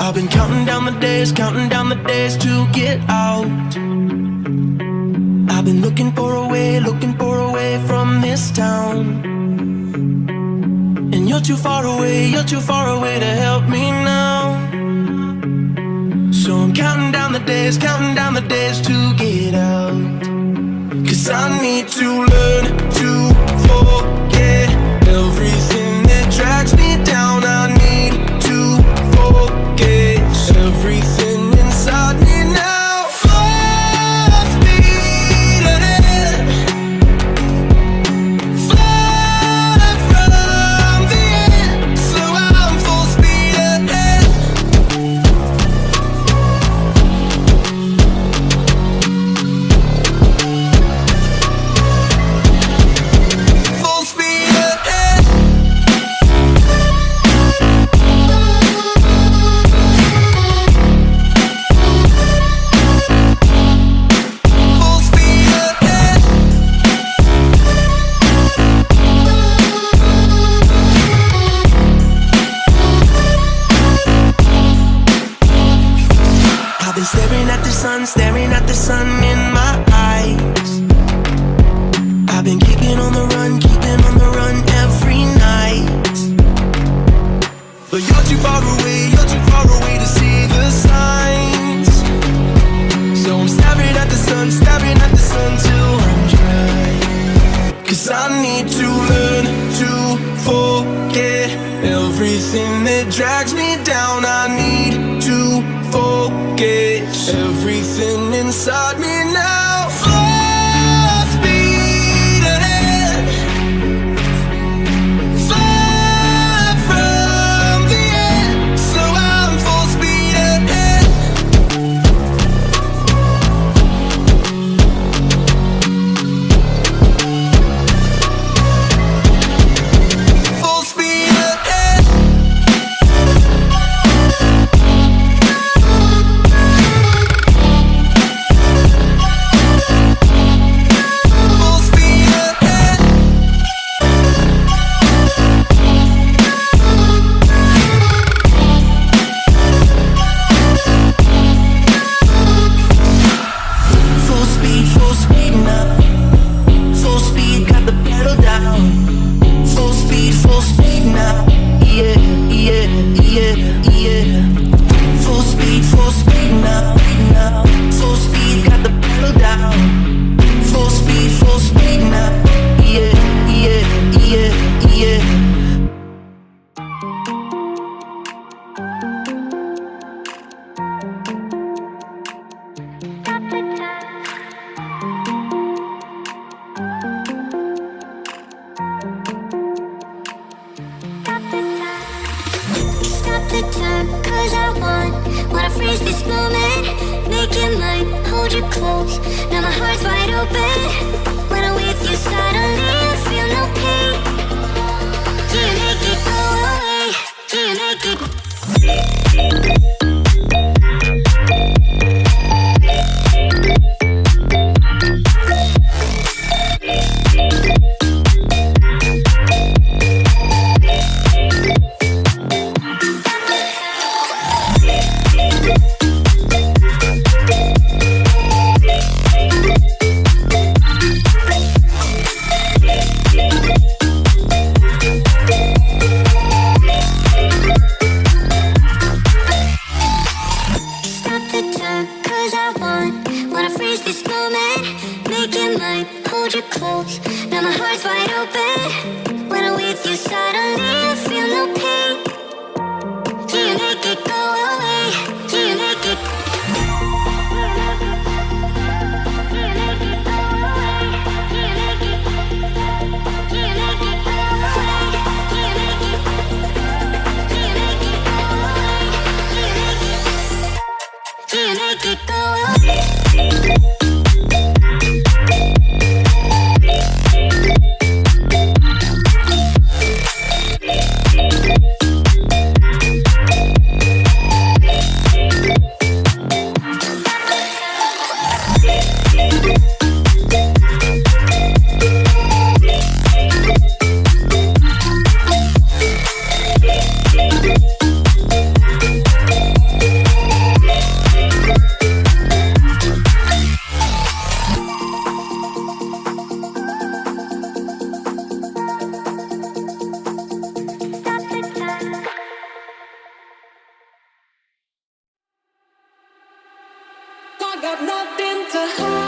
I've been counting down the days to get out. I've been looking for a way from this town. And you're too far away to help me now. So I'm counting down the days to get out. 'Cause I need to learn to forget everything that drags me down. I need to forget everything inside me now. Full speed ahead, fly from the end. So I'm full speed ahead. Full speed ahead. Full speed ahead. I've been staring at the sun in my eyes. I've been keeping on the run every night. But you're too far away to see the signs. So I'm staring at the sun till I'm dry. 'Cause I need to learn to forget everything that drags me down. I need to forget everything inside me now. Full speed ahead, fly from the end. So I'm full speed ahead. Full speed ahead. Full speed ahead. Full speed now. Full speed, got the pedal down. Full speed now. Yeah, yeah, yeah, yeah. Full speed now. Full speed, got the pedal down. Full speed now. Yeah, yeah, yeah, yeah. Stop the time, 'cause I wanna freeze this moment. Make it mine, hold you close. Now my heart's wide open. When I'm with you, suddenly I feel no pain. Do you make it go away? Do you make it? got nothing to hide.